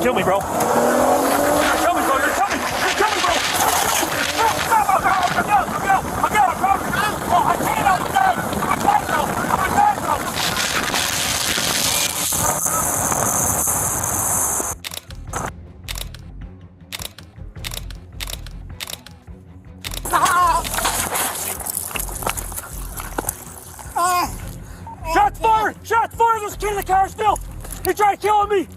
kill me, bro. You're gonna kill me, bro. You're coming. You're coming, bro. I'm down, bro. Oh, I can't. I'm dead, bro. I'm dead, bro. Shots fired! Shots fired! There's a kid in the car still! He tried killing me!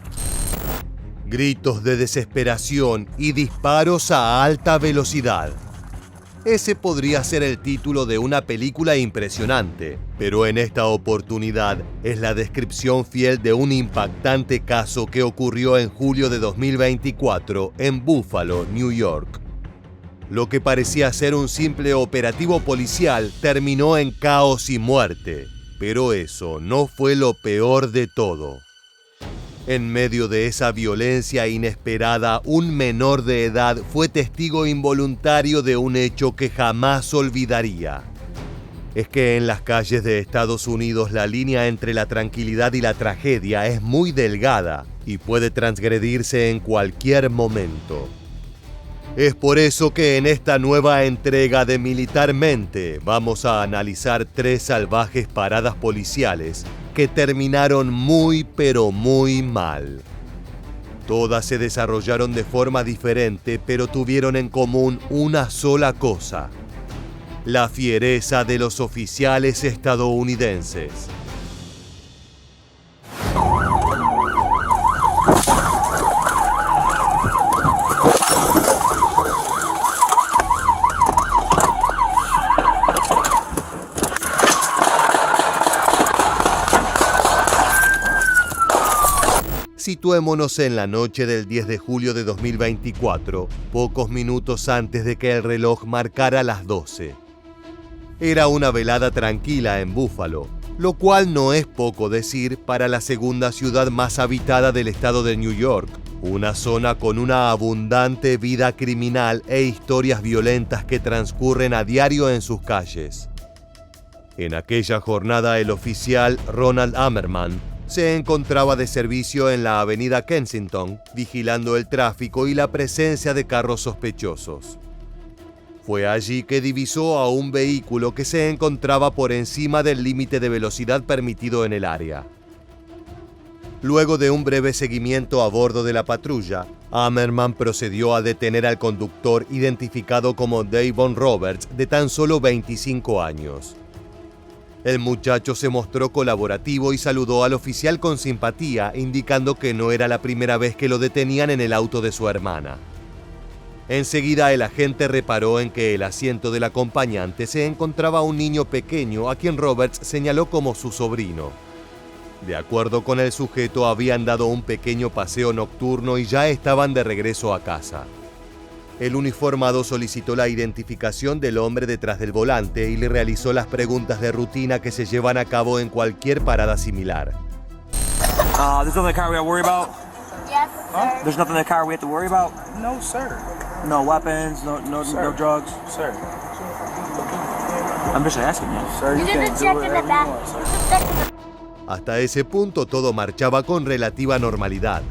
Gritos de desesperación y disparos a alta velocidad. Ese podría ser el título de una película impresionante, pero en esta oportunidad es la descripción fiel de un impactante caso que ocurrió en julio de 2024 en Buffalo, New York. Lo que parecía ser un simple operativo policial terminó en caos y muerte, pero eso no fue lo peor de todo. En medio de esa violencia inesperada, un menor de edad fue testigo involuntario de un hecho que jamás olvidaría. Es que en las calles de Estados Unidos la línea entre la tranquilidad y la tragedia es muy delgada y puede transgredirse en cualquier momento. Es por eso que en esta nueva entrega de Militarmente vamos a analizar 3 salvajes paradas policiales que terminaron muy pero muy mal. Todas se desarrollaron de forma diferente, pero tuvieron en común una sola cosa: la fiereza de los oficiales estadounidenses. Situémonos en la noche del 10 de julio de 2024, pocos minutos antes de que el reloj marcara las 12. Era una velada tranquila en Buffalo, lo cual no es poco decir para la segunda ciudad más habitada del estado de New York, una zona con una abundante vida criminal e historias violentas que transcurren a diario en sus calles. En aquella jornada el oficial Ronald Ammerman se encontraba de servicio en la avenida Kensington, vigilando el tráfico y la presencia de carros sospechosos. Fue allí que divisó a un vehículo que se encontraba por encima del límite de velocidad permitido en el área. Luego de un breve seguimiento a bordo de la patrulla, Ammerman procedió a detener al conductor identificado como Davon Roberts, de tan solo 25 años. El muchacho se mostró colaborativo y saludó al oficial con simpatía, indicando que no era la primera vez que lo detenían en el auto de su hermana. Enseguida el agente reparó en que el asiento del acompañante se encontraba un niño pequeño a quien Roberts señaló como su sobrino. De acuerdo con el sujeto, habían dado un pequeño paseo nocturno y ya estaban de regreso a casa. El uniformado solicitó la identificación del hombre detrás del volante y le realizó las preguntas de rutina que se llevan a cabo en cualquier parada similar. There's nothing in the car we have to worry about? Yes, sir. There's nothing in the car we have to worry about? No, sir. No weapons, no drugs? Sir. I'm just asking you. Sir, You you did can the do check in whatever the you back. want, sir. You did the check in the Hasta ese punto todo marchaba con relativa normalidad.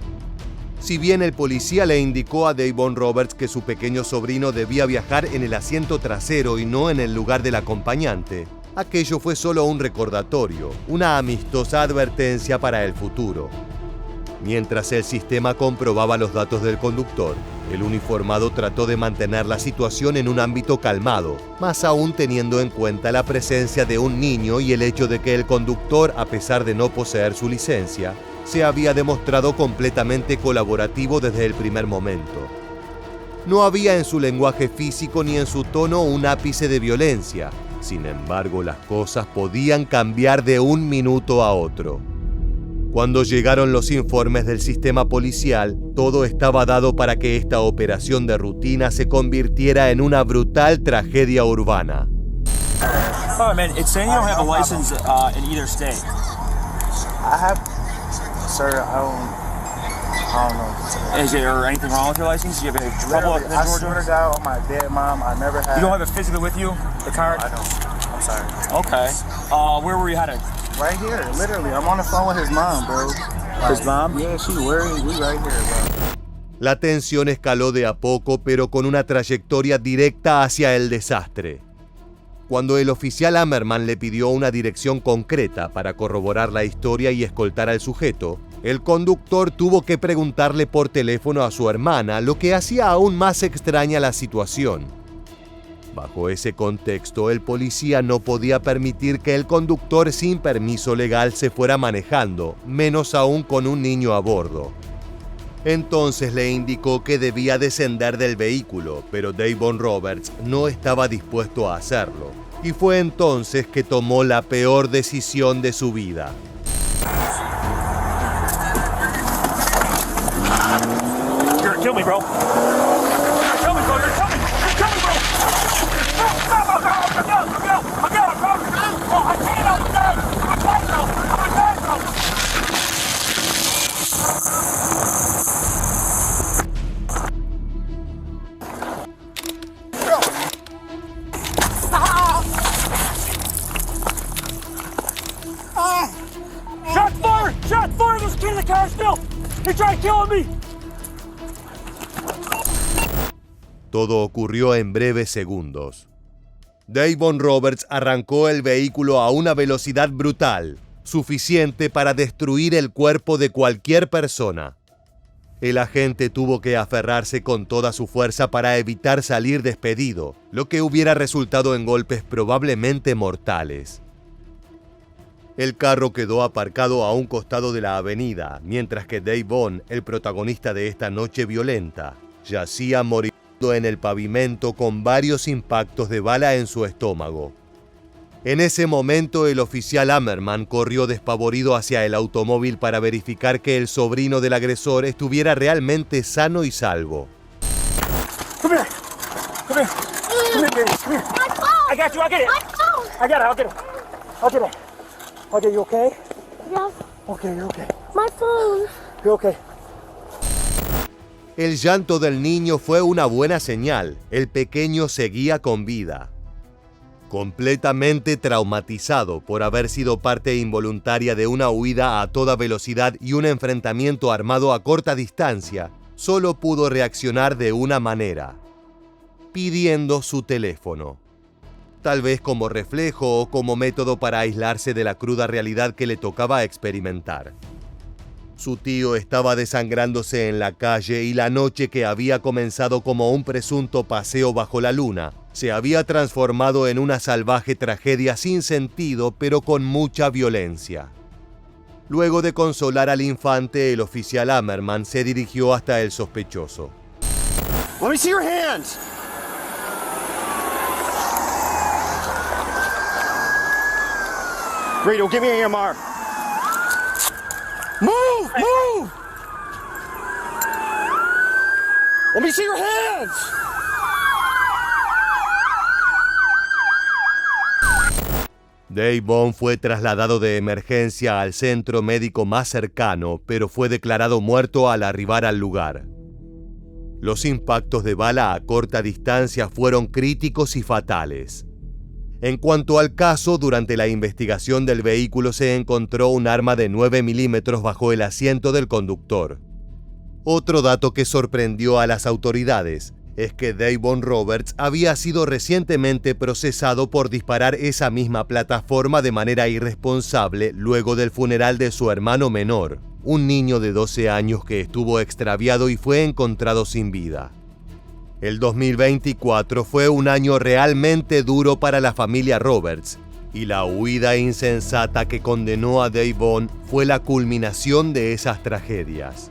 Si bien el policía le indicó a Davon Roberts que su pequeño sobrino debía viajar en el asiento trasero y no en el lugar del acompañante, aquello fue solo un recordatorio, una amistosa advertencia para el futuro. Mientras el sistema comprobaba los datos del conductor, el uniformado trató de mantener la situación en un ámbito calmado, más aún teniendo en cuenta la presencia de un niño y el hecho de que el conductor, a pesar de no poseer su licencia, se había demostrado completamente colaborativo desde el primer momento. No había en su lenguaje físico ni en su tono un ápice de violencia. Sin embargo, las cosas podían cambiar de un minuto a otro. Cuando llegaron los informes del sistema policial, todo estaba dado para que esta operación de rutina se convirtiera en una brutal tragedia urbana. Oh man, it's saying you don't have a license in either state. I have, sir, I don't know. Is there anything wrong with your license? Do you have any trouble with I swear to God on my dead mom, I never had. You don't have it physically with you, the card? I don't. I'm sorry. Okay. Where were you headed? Right here, literally. I'm on the phone with his mom, bro. His mom? Yeah, she worried. We right here, bro. La tensión escaló de a poco, pero con una trayectoria directa hacia el desastre. Cuando el oficial Ammerman le pidió una dirección concreta para corroborar la historia y escoltar al sujeto, el conductor tuvo que preguntarle por teléfono a su hermana, lo que hacía aún más extraña la situación. Bajo ese contexto, el policía no podía permitir que el conductor sin permiso legal se fuera manejando, menos aún con un niño a bordo. Entonces le indicó que debía descender del vehículo, pero Davon Roberts no estaba dispuesto a hacerlo. Y fue entonces que tomó la peor decisión de su vida. You're gonna kill me, bro. You're gonna kill me, bro. You're gonna kill me. You're gonna kill me, bro. I got it, bro. Oh, I can't. I'm dead. I'm dead, bro. I'm dead, bro. Shots fired! Shots fired! There's a kid in the car still! They're trying to kill me! Todo ocurrió en breves segundos. Davon Roberts arrancó el vehículo a una velocidad brutal, suficiente para destruir el cuerpo de cualquier persona. El agente tuvo que aferrarse con toda su fuerza para evitar salir despedido, lo que hubiera resultado en golpes probablemente mortales. El carro quedó aparcado a un costado de la avenida, mientras que Davon, el protagonista de esta noche violenta, yacía moribundo en el pavimento con varios impactos de bala en su estómago. En ese momento, el oficial Ammerman corrió despavorido hacia el automóvil para verificar que el sobrino del agresor estuviera realmente sano y salvo. Come here! Come here! Come here, baby. Come here! My phone! I got you, I'll get it! My phone! I got it, I'll get it! I'll get it! Okay, you okay? Yes. Okay, you're okay. My phone. You're okay. El llanto del niño fue una buena señal. El pequeño seguía con vida. Completamente traumatizado por haber sido parte involuntaria de una huida a toda velocidad y un enfrentamiento armado a corta distancia, solo pudo reaccionar de una manera: pidiendo su teléfono. Tal vez como reflejo o como método para aislarse de la cruda realidad que le tocaba experimentar. Su tío estaba desangrándose en la calle y la noche que había comenzado como un presunto paseo bajo la luna se había transformado en una salvaje tragedia sin sentido, pero con mucha violencia. Luego de consolar al infante, el oficial Ammerman se dirigió hasta el sospechoso. Let me see your hands! Rito, give me an EMR. Move! Move! Let me see your hands! Davon fue trasladado de emergencia al centro médico más cercano, pero fue declarado muerto al arribar al lugar. Los impactos de bala a corta distancia fueron críticos y fatales. En cuanto al caso, durante la investigación del vehículo se encontró un arma de 9 milímetros bajo el asiento del conductor. Otro dato que sorprendió a las autoridades es que Davon Roberts había sido recientemente procesado por disparar esa misma plataforma de manera irresponsable luego del funeral de su hermano menor, un niño de 12 años que estuvo extraviado y fue encontrado sin vida. El 2024 fue un año realmente duro para la familia Roberts, y la huida insensata que condenó a Davon fue la culminación de esas tragedias.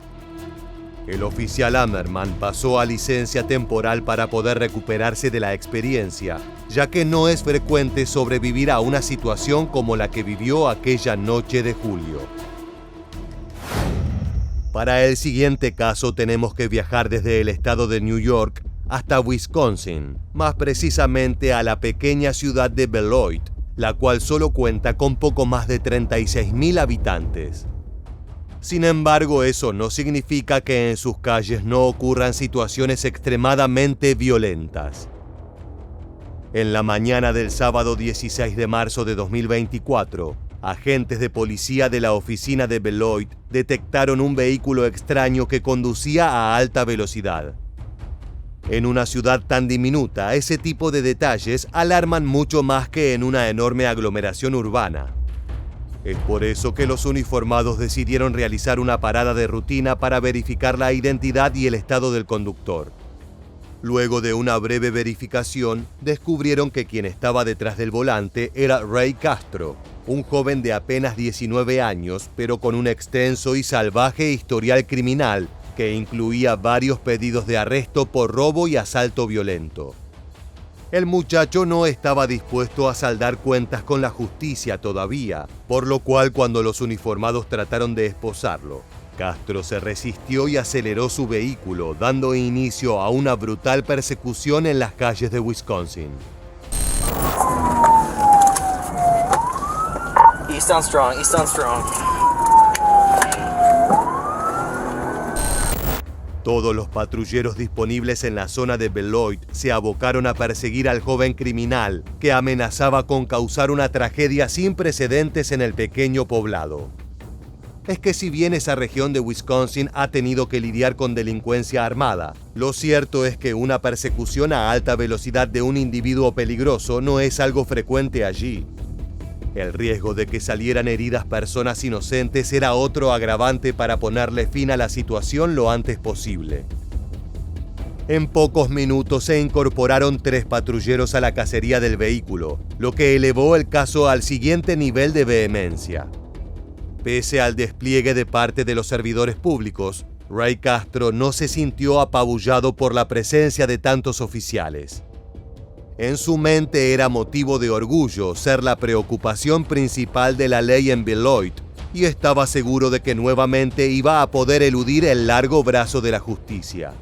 El oficial Ammerman pasó a licencia temporal para poder recuperarse de la experiencia, ya que no es frecuente sobrevivir a una situación como la que vivió aquella noche de julio. Para el siguiente caso tenemos que viajar desde el estado de New York hasta Wisconsin, más precisamente a la pequeña ciudad de Beloit, la cual solo cuenta con poco más de 36,000 habitantes. Sin embargo, eso no significa que en sus calles no ocurran situaciones extremadamente violentas. En la mañana del sábado 16 de marzo de 2024, agentes de policía de la oficina de Beloit detectaron un vehículo extraño que conducía a alta velocidad. En una ciudad tan diminuta, ese tipo de detalles alarman mucho más que en una enorme aglomeración urbana. Es por eso que los uniformados decidieron realizar una parada de rutina para verificar la identidad y el estado del conductor. Luego de una breve verificación, descubrieron que quien estaba detrás del volante era Ray Castro, un joven de apenas 19 años, pero con un extenso y salvaje historial criminal que incluía varios pedidos de arresto por robo y asalto violento. El muchacho no estaba dispuesto a saldar cuentas con la justicia todavía, por lo cual cuando los uniformados trataron de esposarlo, Castro se resistió y aceleró su vehículo, dando inicio a una brutal persecución en las calles de Wisconsin. Eastbound strong, eastbound strong. Todos los patrulleros disponibles en la zona de Beloit se abocaron a perseguir al joven criminal que amenazaba con causar una tragedia sin precedentes en el pequeño poblado. Es que si bien esa región de Wisconsin ha tenido que lidiar con delincuencia armada, lo cierto es que una persecución a alta velocidad de un individuo peligroso no es algo frecuente allí. El riesgo de que salieran heridas personas inocentes era otro agravante para ponerle fin a la situación lo antes posible. En pocos minutos se incorporaron 3 patrulleros a la cacería del vehículo, lo que elevó el caso al siguiente nivel de vehemencia. Pese al despliegue de parte de los servidores públicos, Ray Castro no se sintió apabullado por la presencia de tantos oficiales. En su mente era motivo de orgullo ser la preocupación principal de la ley en Beloit y estaba seguro de que nuevamente iba a poder eludir el largo brazo de la justicia.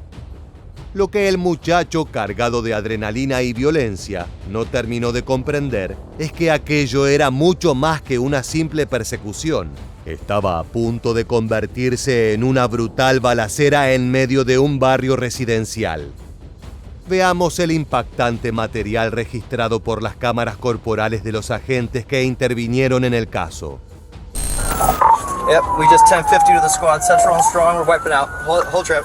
Lo que el muchacho, cargado de adrenalina y violencia, no terminó de comprender es que aquello era mucho más que una simple persecución. Estaba a punto de convertirse en una brutal balacera en medio de un barrio residencial. Veamos el impactante material registrado por las cámaras corporales de los agentes que intervinieron en el caso. Yep, we just 1050 to the squad. Central and strong, we're wiping out. Hold trip.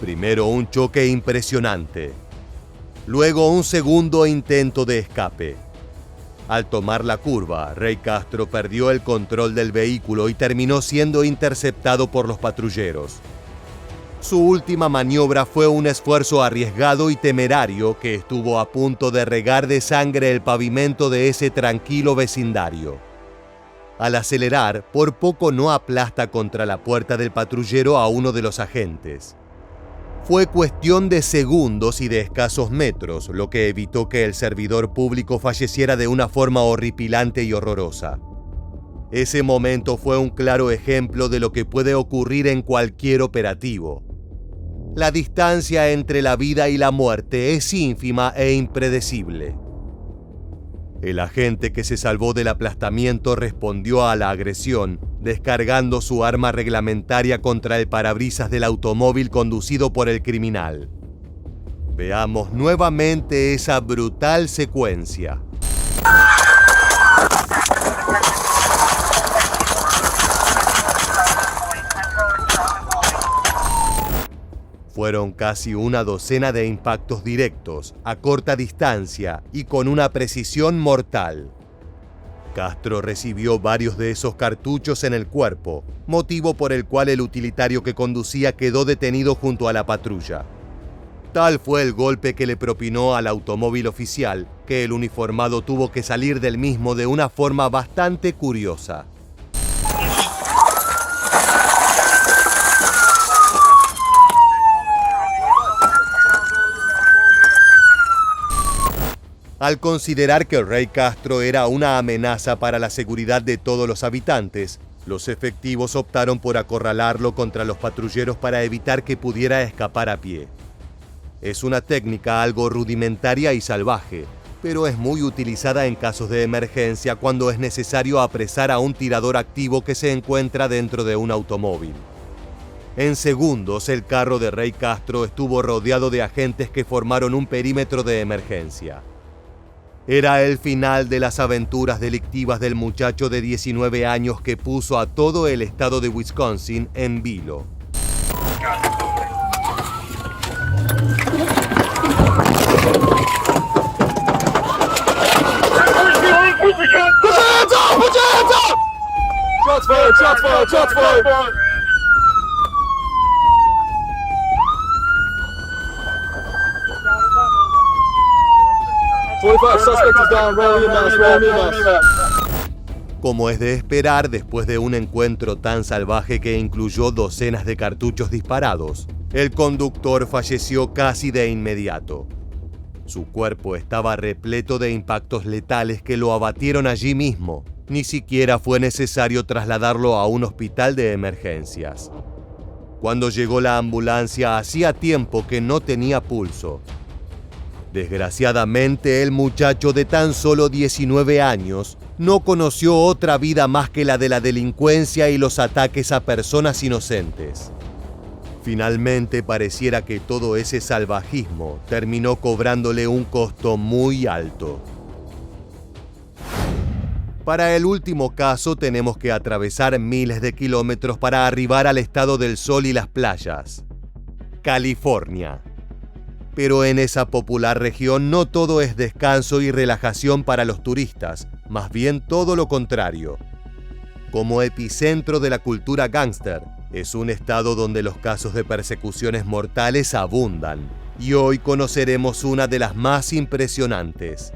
Primero un choque impresionante, luego un segundo intento de escape. Al tomar la curva, Ray Castro perdió el control del vehículo y terminó siendo interceptado por los patrulleros. Su última maniobra fue un esfuerzo arriesgado y temerario que estuvo a punto de regar de sangre el pavimento de ese tranquilo vecindario. Al acelerar, por poco no aplasta contra la puerta del patrullero a uno de los agentes. Fue cuestión de segundos y de escasos metros, lo que evitó que el servidor público falleciera de una forma horripilante y horrorosa. Ese momento fue un claro ejemplo de lo que puede ocurrir en cualquier operativo. La distancia entre la vida y la muerte es ínfima e impredecible. El agente que se salvó del aplastamiento respondió a la agresión, descargando su arma reglamentaria contra el parabrisas del automóvil conducido por el criminal. Veamos nuevamente esa brutal secuencia. Fueron casi una docena de impactos directos, a corta distancia y con una precisión mortal. Castro recibió varios de esos cartuchos en el cuerpo, motivo por el cual el utilitario que conducía quedó detenido junto a la patrulla. Tal fue el golpe que le propinó al automóvil oficial, que el uniformado tuvo que salir del mismo de una forma bastante curiosa. Al considerar que Ray Castro era una amenaza para la seguridad de todos los habitantes, los efectivos optaron por acorralarlo contra los patrulleros para evitar que pudiera escapar a pie. Es una técnica algo rudimentaria y salvaje, pero es muy utilizada en casos de emergencia cuando es necesario apresar a un tirador activo que se encuentra dentro de un automóvil. En segundos, el carro de Ray Castro estuvo rodeado de agentes que formaron un perímetro de emergencia. Era el final de las aventuras delictivas del muchacho de 19 años que puso a todo el estado de Wisconsin en vilo. Shots fired, shots fired, shots fired. 25 suspect is down, roll EMS. Como es de esperar después de un encuentro tan salvaje que incluyó docenas de cartuchos disparados, el conductor falleció casi de inmediato. Su cuerpo estaba repleto de impactos letales que lo abatieron allí mismo. Ni siquiera fue necesario trasladarlo a un hospital de emergencias. Cuando llegó la ambulancia, hacía tiempo que no tenía pulso. Desgraciadamente, el muchacho de tan solo 19 años no conoció otra vida más que la de la delincuencia y los ataques a personas inocentes. Finalmente, pareciera que todo ese salvajismo terminó cobrándole un costo muy alto. Para el último caso, tenemos que atravesar miles de kilómetros para arribar al estado del sol y las playas, California. Pero en esa popular región no todo es descanso y relajación para los turistas, más bien todo lo contrario. Como epicentro de la cultura gángster, es un estado donde los casos de persecuciones mortales abundan, y hoy conoceremos una de las más impresionantes.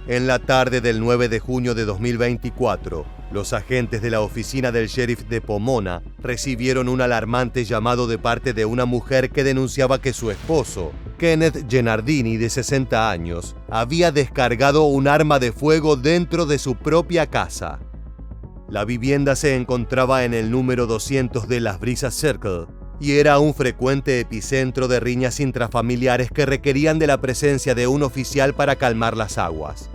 En la tarde del 9 de junio de 2024, los agentes de la oficina del sheriff de Pomona recibieron un alarmante llamado de parte de una mujer que denunciaba que su esposo, Kenneth Gennardini, de 60 años, había descargado un arma de fuego dentro de su propia casa. La vivienda se encontraba en el número 200 de Las Brisas Circle y era un frecuente epicentro de riñas intrafamiliares que requerían de la presencia de un oficial para calmar las aguas.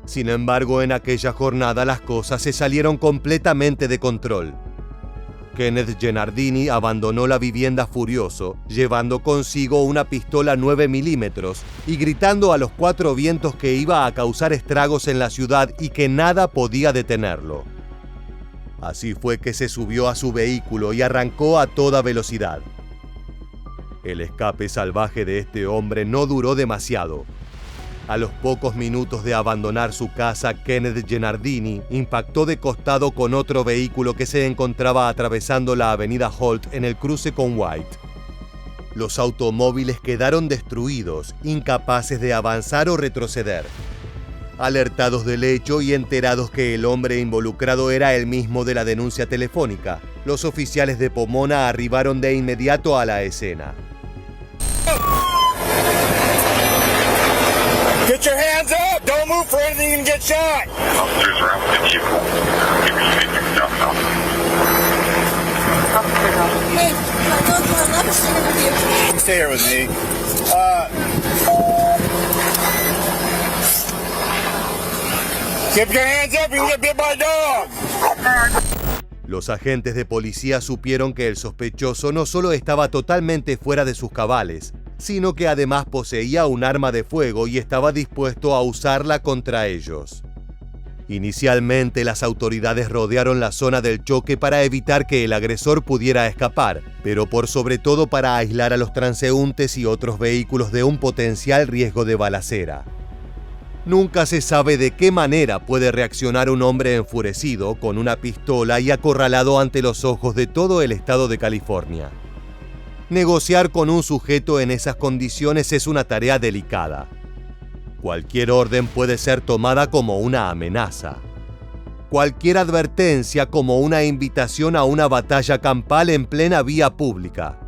Sin embargo, en aquella jornada las cosas se salieron completamente de control. Kenneth Gennardini abandonó la vivienda furioso, llevando consigo una pistola 9 milímetros y gritando a los cuatro vientos que iba a causar estragos en la ciudad y que nada podía detenerlo. Así fue que se subió a su vehículo y arrancó a toda velocidad. El escape salvaje de este hombre no duró demasiado. A los pocos minutos de abandonar su casa, Kenneth Gennardini impactó de costado con otro vehículo que se encontraba atravesando la avenida Holt en el cruce con White. Los automóviles quedaron destruidos, incapaces de avanzar o retroceder. Alertados del hecho y enterados que el hombre involucrado era el mismo de la denuncia telefónica, los oficiales de Pomona arribaron de inmediato a la escena. Get your hands up! Don't move for anything, you can get shot! Officers around within vehicle. Give me yourself now. Hey, go to the left side of the vehicle. Stay here with me. Keep your hands up, you can get bit by a dog! Los agentes de policía supieron que el sospechoso no solo estaba totalmente fuera de sus cabales, sino que además poseía un arma de fuego y estaba dispuesto a usarla contra ellos. Inicialmente, las autoridades rodearon la zona del choque para evitar que el agresor pudiera escapar, pero por sobre todo para aislar a los transeúntes y otros vehículos de un potencial riesgo de balacera. Nunca se sabe de qué manera puede reaccionar un hombre enfurecido con una pistola y acorralado ante los ojos de todo el estado de California. Negociar con un sujeto en esas condiciones es una tarea delicada. Cualquier orden puede ser tomada como una amenaza. Cualquier advertencia como una invitación a una batalla campal en plena vía pública.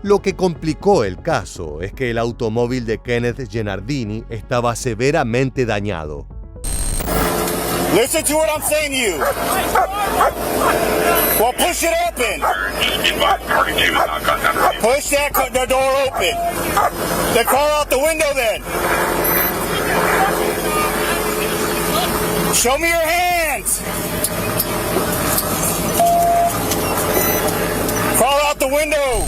Lo que complicó el caso es que el automóvil de Kenneth Gennardini estaba severamente dañado. Listen to what I'm saying to you. Well, push it open. Push the door open. Then crawl out the window then. Show me your hands. Crawl out the window.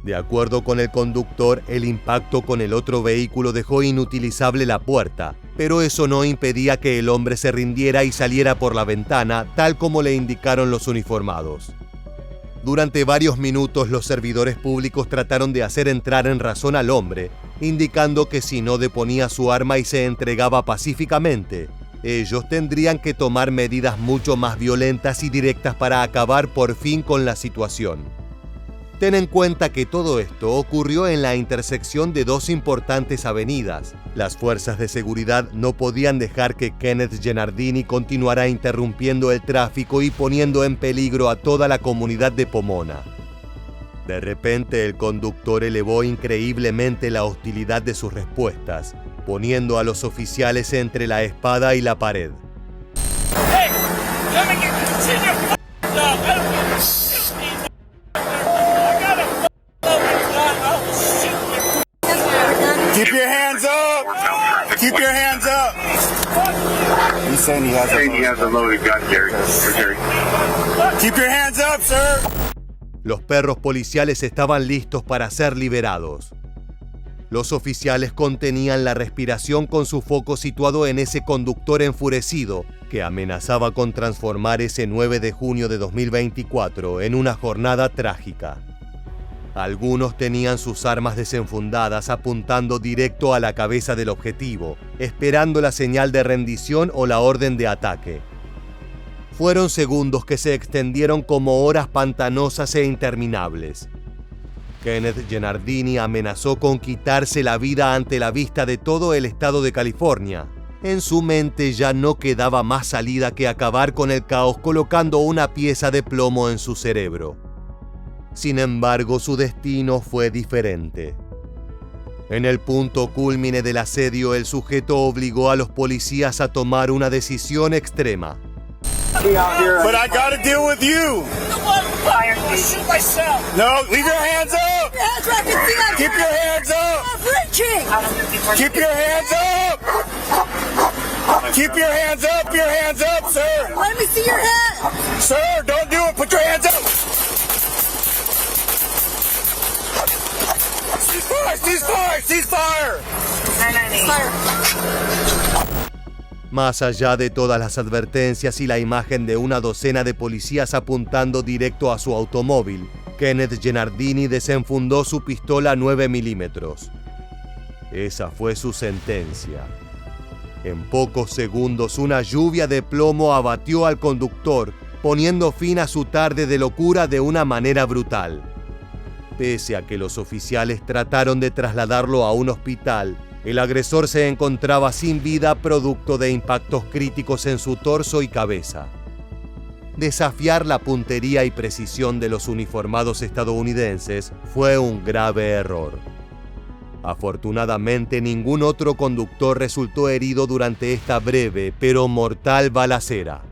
De acuerdo con el conductor, el impacto con el otro vehículo dejó inutilizable la puerta, pero eso no impedía que el hombre se rindiera y saliera por la ventana, tal como le indicaron los uniformados. Durante varios minutos, los servidores públicos trataron de hacer entrar en razón al hombre, indicando que si no deponía su arma y se entregaba pacíficamente, ellos tendrían que tomar medidas mucho más violentas y directas para acabar por fin con la situación. Ten en cuenta que todo esto ocurrió en la intersección de dos importantes avenidas. Las fuerzas de seguridad no podían dejar que Kenneth Gennardini continuara interrumpiendo el tráfico y poniendo en peligro a toda la comunidad de Pomona. De repente, el conductor elevó increíblemente la hostilidad de sus respuestas, poniendo a los oficiales entre la espada y la pared. Hey, let me get sit your gun. I don't give a shit. I got a loaded gun. I'll shoot you. Keep your hands up. Keep your hands up. He's saying he has a loaded gun, Jerry. Keep your hands up, sir. Los perros policiales estaban listos para ser liberados. Los oficiales contenían la respiración con su foco situado en ese conductor enfurecido que amenazaba con transformar ese 9 de junio de 2024 en una jornada trágica. Algunos tenían sus armas desenfundadas apuntando directo a la cabeza del objetivo, esperando la señal de rendición o la orden de ataque. Fueron segundos que se extendieron como horas pantanosas e interminables. Kenneth Gennardini amenazó con quitarse la vida ante la vista de todo el estado de California. En su mente ya no quedaba más salida que acabar con el caos colocando una pieza de plomo en su cerebro. Sin embargo, su destino fue diferente. En el punto cúlmine del asedio, el sujeto obligó a los policías a tomar una decisión extrema. But I gotta deal with you. I'll shoot myself. No, leave your hands up. Keep your hands up. Keep your hands up. Keep your hands up. Your hands up, sir. Let me see your head. Sir, don't do it. Put your hands up. Cease fire. Más allá de todas las advertencias y la imagen de una docena de policías apuntando directo a su automóvil, Kenneth Gennardini desenfundó su pistola 9 milímetros. Esa fue su sentencia. En pocos segundos, una lluvia de plomo abatió al conductor, poniendo fin a su tarde de locura de una manera brutal. Pese a que los oficiales trataron de trasladarlo a un hospital, el agresor se encontraba sin vida producto de impactos críticos en su torso y cabeza. Desafiar la puntería y precisión de los uniformados estadounidenses fue un grave error. Afortunadamente, ningún otro conductor resultó herido durante esta breve pero mortal balacera.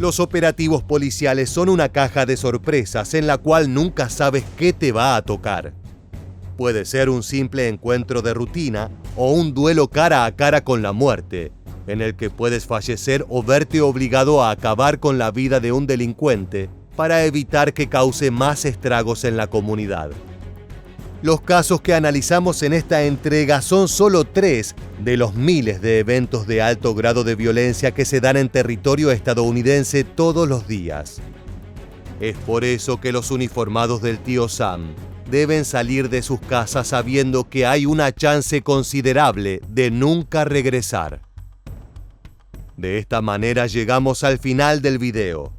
Los operativos policiales son una caja de sorpresas en la cual nunca sabes qué te va a tocar. Puede ser un simple encuentro de rutina o un duelo cara a cara con la muerte, en el que puedes fallecer o verte obligado a acabar con la vida de un delincuente para evitar que cause más estragos en la comunidad. Los casos que analizamos en esta entrega son solo 3 de los miles de eventos de alto grado de violencia que se dan en territorio estadounidense todos los días. Es por eso que los uniformados del tío Sam deben salir de sus casas sabiendo que hay una chance considerable de nunca regresar. De esta manera llegamos al final del video.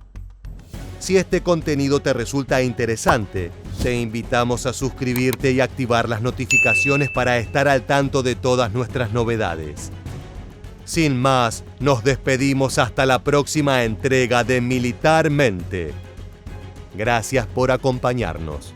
Si este contenido te resulta interesante, te invitamos a suscribirte y activar las notificaciones para estar al tanto de todas nuestras novedades. Sin más, nos despedimos hasta la próxima entrega de Militarmente. Gracias por acompañarnos.